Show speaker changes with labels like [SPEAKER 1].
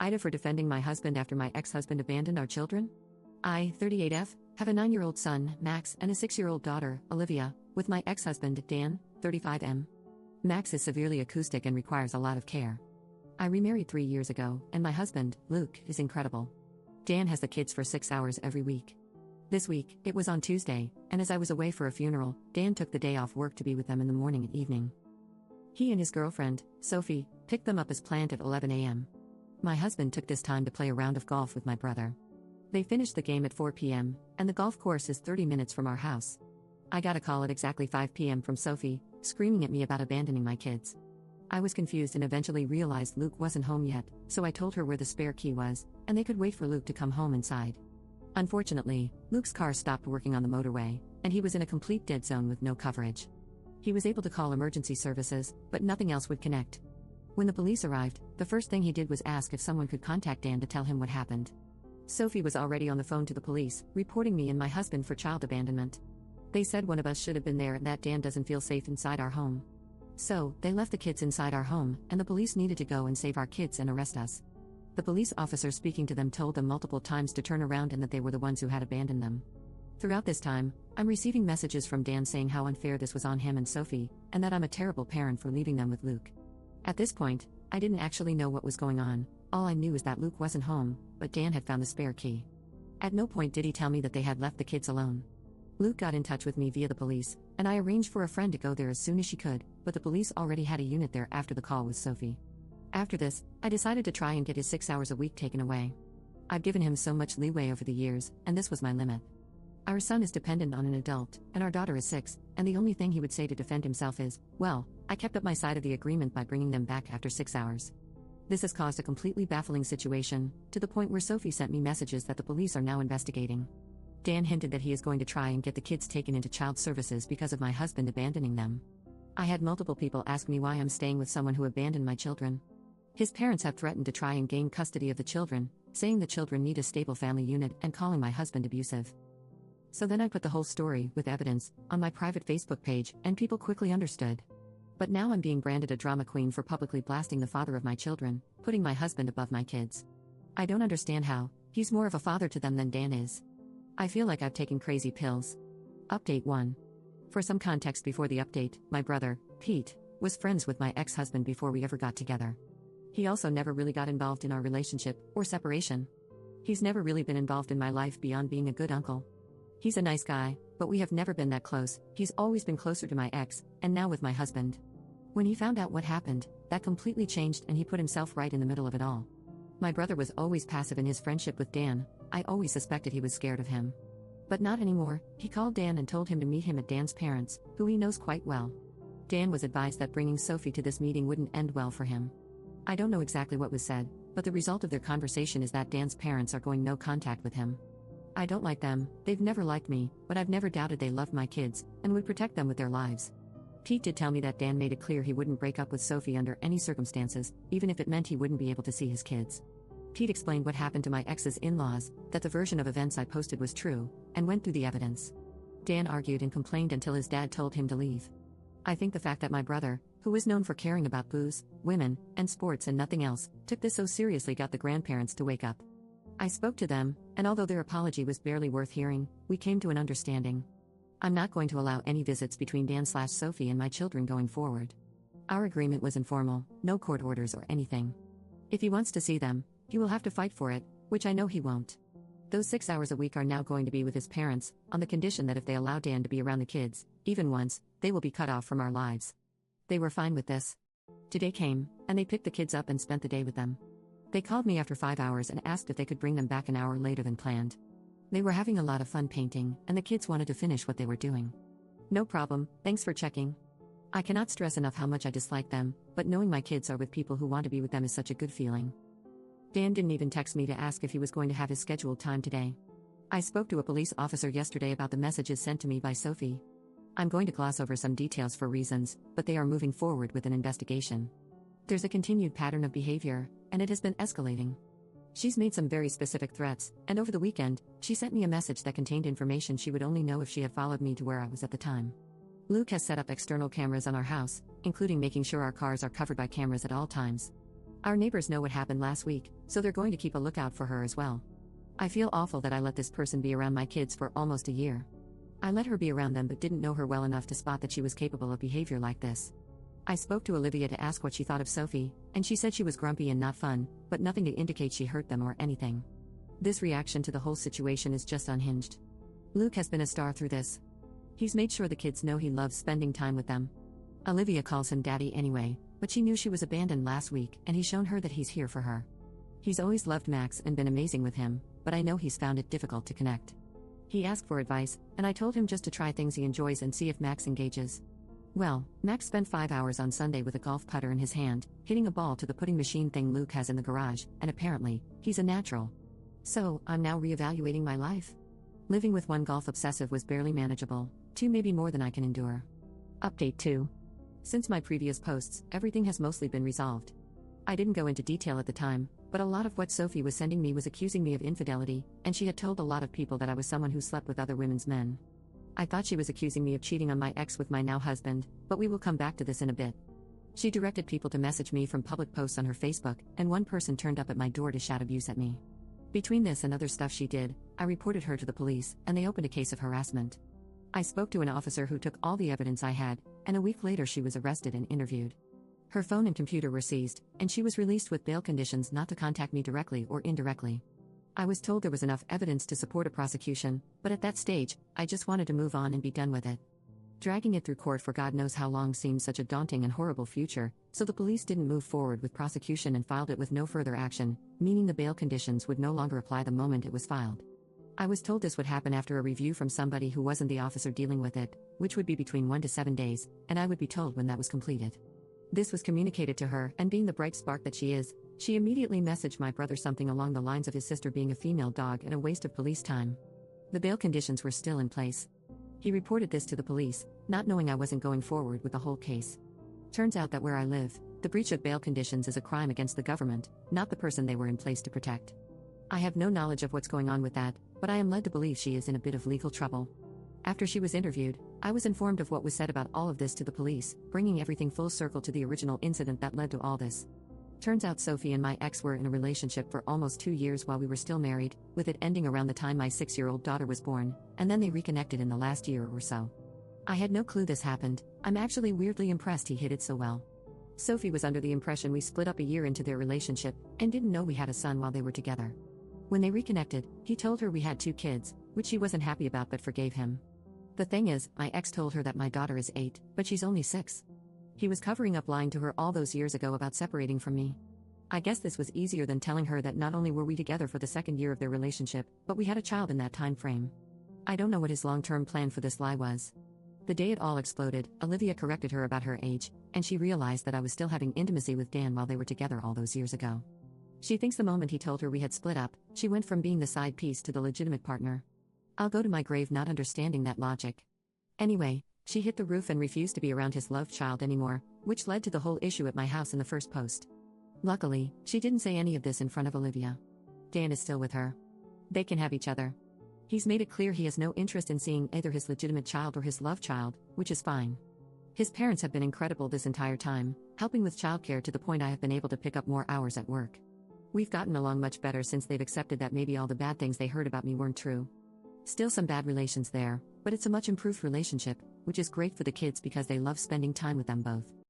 [SPEAKER 1] AITA for defending my husband after my ex-husband abandoned our children? I, 38F, have a 9-year-old son, Max, and a 6-year-old daughter, Olivia, with my ex-husband, Dan, 35M. Max is severely acoustic and requires a lot of care. I remarried 3 years ago, and my husband, Luke, is incredible. Dan has the kids for 6 hours every week. This week, it was on Tuesday, and as I was away for a funeral, Dan took the day off work to be with them in the morning and evening. He and his girlfriend, Sophie, picked them up as planned at 11 a.m. My husband took this time to play a round of golf with my brother. They finished the game at 4 p.m., and the golf course is 30 minutes from our house. I got a call at exactly 5 p.m. from Sophie, screaming at me about abandoning my kids. I was confused and eventually realized Luke wasn't home yet, so I told her where the spare key was, and they could wait for Luke to come home inside. Unfortunately, Luke's car stopped working on the motorway, and he was in a complete dead zone with no coverage. He was able to call emergency services, but nothing else would connect. When the police arrived, the first thing he did was ask if someone could contact Dan to tell him what happened. Sophie was already on the phone to the police, reporting me and my husband for child abandonment. They said one of us should have been there and that Dan doesn't feel safe inside our home. So, they left the kids inside our home, and the police needed to go and save our kids and arrest us. The police officer speaking to them told them multiple times to turn around and that they were the ones who had abandoned them. Throughout this time, I'm receiving messages from Dan saying how unfair this was on him and Sophie, and that I'm a terrible parent for leaving them with Luke. At this point, I didn't actually know what was going on. All I knew is that Luke wasn't home, but Dan had found the spare key. At no point did he tell me that they had left the kids alone. Luke got in touch with me via the police, and I arranged for a friend to go there as soon as she could, but the police already had a unit there after the call with Sophie. After this, I decided to try and get his 6 hours a week taken away. I've given him so much leeway over the years, and this was my limit. Our son is dependent on an adult, and our daughter is 6, and the only thing he would say to defend himself is, well, I kept up my side of the agreement by bringing them back after 6 hours. This has caused a completely baffling situation, to the point where Sophie sent me messages that the police are now investigating. Dan hinted that he is going to try and get the kids taken into child services because of my husband abandoning them. I had multiple people ask me why I'm staying with someone who abandoned my children. His parents have threatened to try and gain custody of the children, saying the children need a stable family unit and calling my husband abusive. So then I put the whole story, with evidence, on my private Facebook page, and people quickly understood. But now I'm being branded a drama queen for publicly blasting the father of my children, putting my husband above my kids. I don't understand how. He's more of a father to them than Dan is. I feel like I've taken crazy pills. Update 1. For some context before the update, my brother, Pete, was friends with my ex-husband before we ever got together. He also never really got involved in our relationship, or separation. He's never really been involved in my life beyond being a good uncle. He's a nice guy, but we have never been that close. He's always been closer to my ex, and now with my husband. When he found out what happened, that completely changed and he put himself right in the middle of it all. My brother was always passive in his friendship with Dan. I always suspected he was scared of him. But not anymore. He called Dan and told him to meet him at Dan's parents, who he knows quite well. Dan was advised that bringing Sophie to this meeting wouldn't end well for him. I don't know exactly what was said, but the result of their conversation is that Dan's parents are going no contact with him. I don't like them, they've never liked me, but I've never doubted they loved my kids, and would protect them with their lives. Pete did tell me that Dan made it clear he wouldn't break up with Sophie under any circumstances, even if it meant he wouldn't be able to see his kids. Pete explained what happened to my ex's in-laws, that the version of events I posted was true, and went through the evidence. Dan argued and complained until his dad told him to leave. I think the fact that my brother, who was known for caring about booze, women, and sports and nothing else, took this so seriously got the grandparents to wake up. I spoke to them, and although their apology was barely worth hearing, we came to an understanding. I'm not going to allow any visits between Dan/Sophie and my children going forward. Our agreement was informal, no court orders or anything. If he wants to see them, he will have to fight for it, which I know he won't. Those 6 hours a week are now going to be with his parents, on the condition that if they allow Dan to be around the kids, even once, they will be cut off from our lives. They were fine with this. Today came, and they picked the kids up and spent the day with them. They called me after 5 hours and asked if they could bring them back an hour later than planned. They were having a lot of fun painting, and the kids wanted to finish what they were doing. No problem, thanks for checking. I cannot stress enough how much I dislike them, but knowing my kids are with people who want to be with them is such a good feeling. Dan didn't even text me to ask if he was going to have his scheduled time today. I spoke to a police officer yesterday about the messages sent to me by Sophie. I'm going to gloss over some details for reasons, but they are moving forward with an investigation. There's a continued pattern of behavior, and it has been escalating. She's made some very specific threats, and over the weekend, she sent me a message that contained information she would only know if she had followed me to where I was at the time. Luke has set up external cameras on our house, including making sure our cars are covered by cameras at all times. Our neighbors know what happened last week, so they're going to keep a lookout for her as well. I feel awful that I let this person be around my kids for almost a year. I let her be around them but didn't know her well enough to spot that she was capable of behavior like this. I spoke to Olivia to ask what she thought of Sophie, and she said she was grumpy and not fun, but nothing to indicate she hurt them or anything. This reaction to the whole situation is just unhinged. Luke has been a star through this. He's made sure the kids know he loves spending time with them. Olivia calls him daddy anyway, but she knew she was abandoned last week and he's shown her that he's here for her. He's always loved Max and been amazing with him, but I know he's found it difficult to connect. He asked for advice, and I told him just to try things he enjoys and see if Max engages. Well, Max spent 5 hours on Sunday with a golf putter in his hand, hitting a ball to the putting machine thing Luke has in the garage, and apparently, he's a natural. So, I'm now reevaluating my life. Living with one golf obsessive was barely manageable, 2 maybe more than I can endure. Update 2. Since my previous posts, everything has mostly been resolved. I didn't go into detail at the time, but a lot of what Sophie was sending me was accusing me of infidelity, and she had told a lot of people that I was someone who slept with other women's men. I thought she was accusing me of cheating on my ex with my now husband, but we will come back to this in a bit. She directed people to message me from public posts on her Facebook, and one person turned up at my door to shout abuse at me. Between this and other stuff she did, I reported her to the police, and they opened a case of harassment. I spoke to an officer who took all the evidence I had, and a week later she was arrested and interviewed. Her phone and computer were seized, and she was released with bail conditions not to contact me directly or indirectly. I was told there was enough evidence to support a prosecution, but at that stage, I just wanted to move on and be done with it. Dragging it through court for God knows how long seemed such a daunting and horrible future, so the police didn't move forward with prosecution and filed it with no further action, meaning the bail conditions would no longer apply the moment it was filed. I was told this would happen after a review from somebody who wasn't the officer dealing with it, which would be between 1 to 7 days, and I would be told when that was completed. This was communicated to her, and being the bright spark that she is, she immediately messaged my brother something along the lines of his sister being a female dog and a waste of police time. The bail conditions were still in place. He reported this to the police, not knowing I wasn't going forward with the whole case. Turns out that where I live, the breach of bail conditions is a crime against the government, not the person they were in place to protect. I have no knowledge of what's going on with that, but I am led to believe she is in a bit of legal trouble. After she was interviewed, I was informed of what was said about all of this to the police, bringing everything full circle to the original incident that led to all this. Turns out Sophie and my ex were in a relationship for almost 2 years while we were still married, with it ending around the time my 6-year-old daughter was born, and then they reconnected in the last year or so. I had no clue this happened. I'm actually weirdly impressed he hid it so well. Sophie was under the impression we split up a year into their relationship, and didn't know we had a son while they were together. When they reconnected, he told her we had 2 kids, which she wasn't happy about but forgave him. The thing is, my ex told her that my daughter is 8, but she's only 6. He was covering up lying to her all those years ago about separating from me. I guess this was easier than telling her that not only were we together for the 2nd year of their relationship, but we had a child in that time frame. I don't know what his long-term plan for this lie was. The day it all exploded, Olivia corrected her about her age, and she realized that I was still having intimacy with Dan while they were together all those years ago. She thinks the moment he told her we had split up, she went from being the side piece to the legitimate partner. I'll go to my grave not understanding that logic. Anyway, she hit the roof and refused to be around his loved child anymore, which led to the whole issue at my house in the first post. Luckily, she didn't say any of this in front of Olivia. Dan is still with her. They can have each other. He's made it clear he has no interest in seeing either his legitimate child or his love child, which is fine. His parents have been incredible this entire time, helping with childcare to the point I have been able to pick up more hours at work. We've gotten along much better since they've accepted that maybe all the bad things they heard about me weren't true. Still some bad relations there, but it's a much improved relationship, which is great for the kids because they love spending time with them both.